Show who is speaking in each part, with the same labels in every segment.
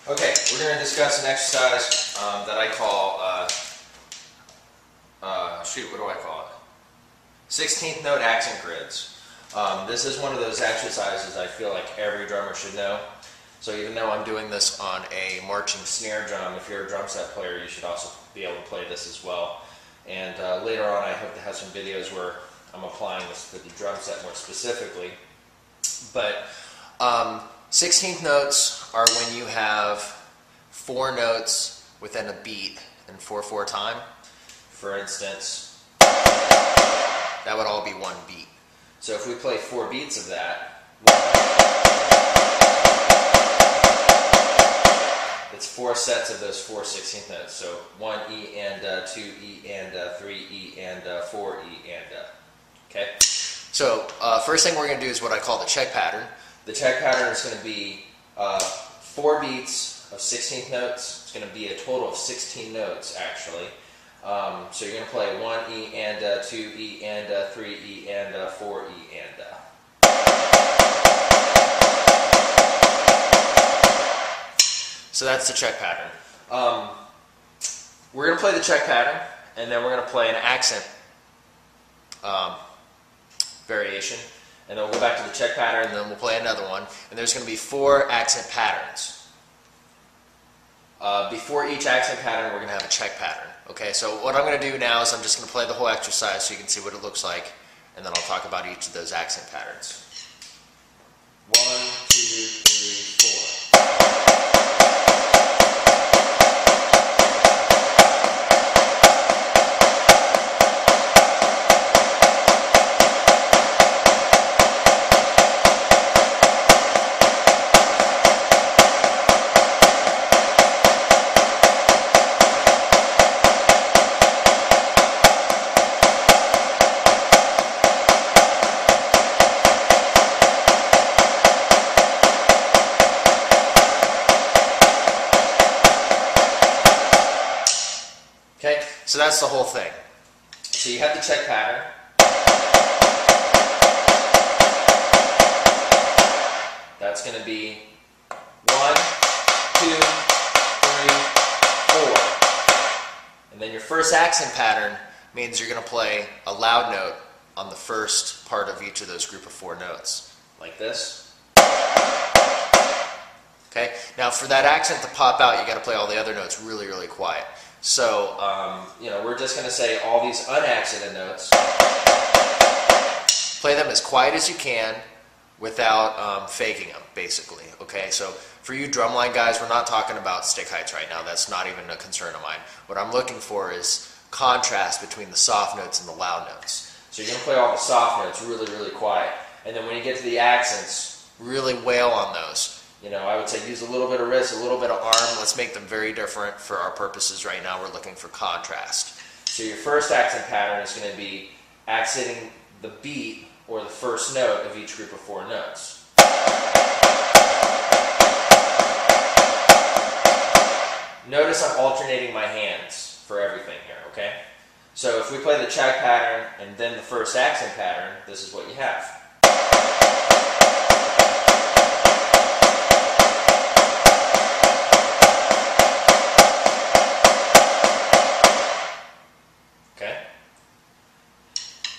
Speaker 1: Okay, we're going to discuss an exercise that I call, what do I call it? 16th note accent grids. This is one of those exercises I feel like every drummer should know. So even though I'm doing this on a marching snare drum, if you're a drum set player, you should also be able to play this as well. And later on, I hope to have some videos where I'm applying this to the drum set more specifically. But 16th notes are when you have 4 notes within a beat in 4/4 time. For instance, that would all be one beat. So if we play 4 beats of that, it's 4 sets of those 4 16th notes. So 1 E and 2 E and 3 E and 4 E and okay. So first thing we're going to do is what I call the check pattern. The check pattern is going to be 4 beats of 16th notes. It's going to be a total of 16 notes actually. So you're going to play 1 E and 2 E and 3 E and 4 E and So that's the check pattern. We're going to play the check pattern, and then we're going to play an accent variation, and then we'll go back to the check pattern, and then we'll play another one, and there's going to be 4 accent patterns. Before each accent pattern, we're going to have a check pattern. Okay, so what I'm going to do now is I'm just going to play the whole exercise so you can see what it looks like, and then I'll talk about each of those accent patterns. 1, 2, 3, 4. Okay, so that's the whole thing. So you have the check pattern. That's going to be 1, 2, 3, 4. And then your first accent pattern means you're going to play a loud note on the first part of each of those group of 4 notes, like this. Okay, now for that accent to pop out, you got to play all the other notes really, really quiet. So, we're just going to say all these unaccented notes. Play them as quiet as you can without faking them, basically. Okay, so for you drumline guys, we're not talking about stick heights right now. That's not even a concern of mine. What I'm looking for is contrast between the soft notes and the loud notes. So you're going to play all the soft notes really, really quiet. And then when you get to the accents, really wail on those. I would say use a little bit of wrist, a little bit of arm. Let's make them very different for our purposes right now. We're looking for contrast. So your first accent pattern is going to be accenting the beat or the first note of each group of 4 notes. Notice I'm alternating my hands for everything here, okay? So if we play the check pattern and then the first accent pattern, this is what you have.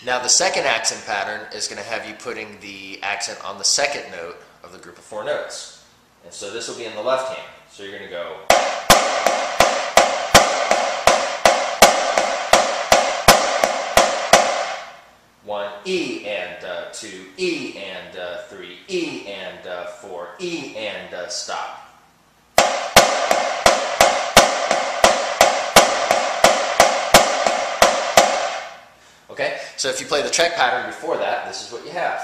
Speaker 1: Now the second accent pattern is going to have you putting the accent on the second note of the group of 4 notes. And so this will be in the left hand. So you're going to go. One E and 2 E and 3 E and 4 E and stop. Okay, so if you play the check pattern before that, this is what you have.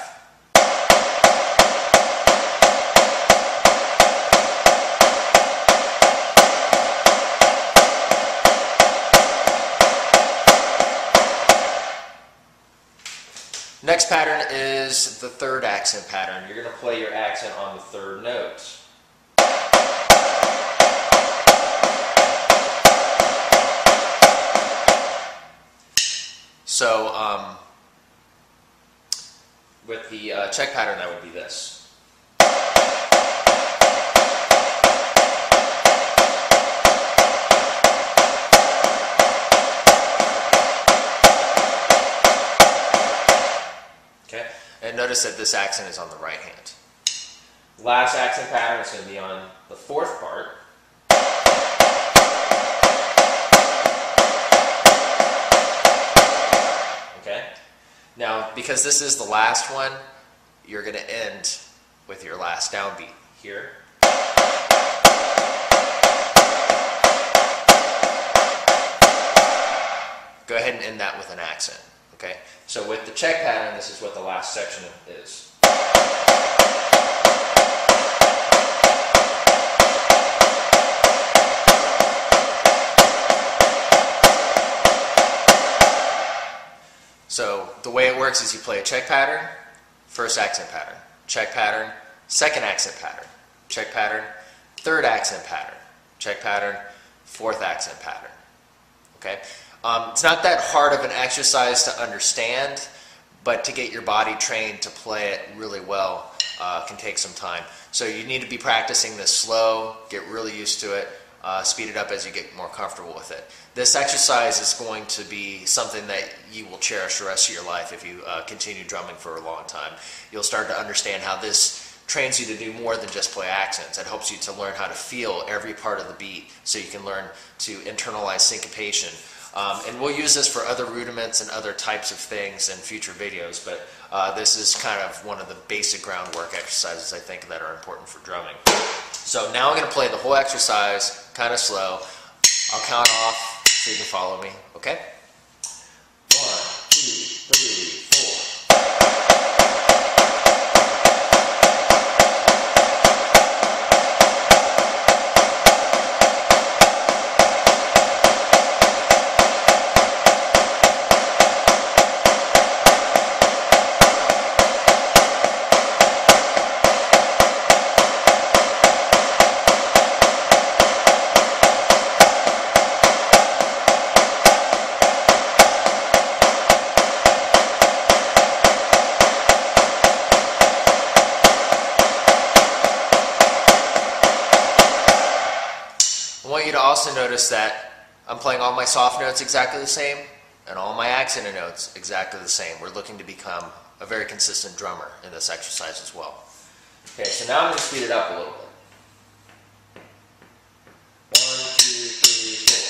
Speaker 1: Next pattern is the third accent pattern. You're going to play your accent on the third note. So with the check pattern, that would be this. And notice that this accent is on the right hand. Last accent pattern is going to be on the fourth part. Okay? Now, because this is the last one, you're going to end with your last downbeat here. Go ahead and end that with an accent. Okay? So with the check pattern, this is what the last section is. So the way it works is you play a check pattern, first accent pattern, check pattern, second accent pattern, check pattern, third accent pattern, check pattern, fourth accent pattern. Okay? It's not that hard of an exercise to understand, but to get your body trained to play it really well can take some time. So you need to be practicing this slow, get really used to it, speed it up as you get more comfortable with it. This exercise is going to be something that you will cherish the rest of your life if you continue drumming for a long time. You'll start to understand how this trains you to do more than just play accents. It helps you to learn how to feel every part of the beat so you can learn to internalize syncopation. And we'll use this for other rudiments and other types of things in future videos, but this is kind of one of the basic groundwork exercises I think that are important for drumming. So now I'm going to play the whole exercise kind of slow. I'll count off so you can follow me, okay? 1, 2, 3, 4. I want you to also notice that I'm playing all my soft notes exactly the same and all my accented notes exactly the same. We're looking to become a very consistent drummer in this exercise as well. Okay, so now I'm going to speed it up a little bit. 1, 2, 3, 4.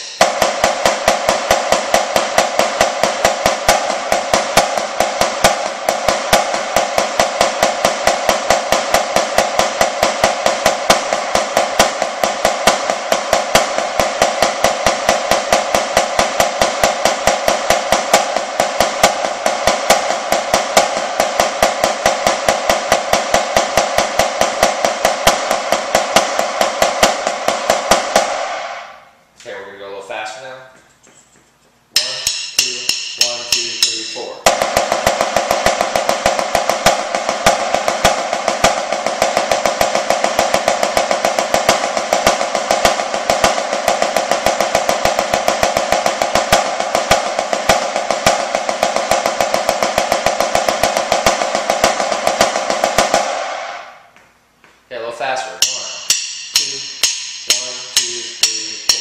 Speaker 1: Okay, we're going to go a little faster now. 1, 2, 1, 2, 3, 4. Okay, a little faster. 1, 2, 1, 2, 3, 4.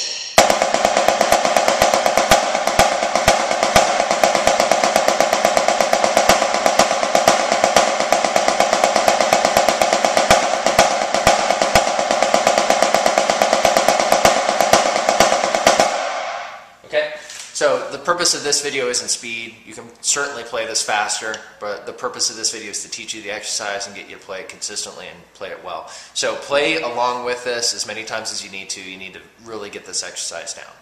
Speaker 1: Okay, so the purpose of this video isn't speed. You can certainly play this faster, but the purpose of this video is to teach you the exercise and get you to play it consistently and play it well. So play along with this as many times as you need to. You need to really get this exercise down.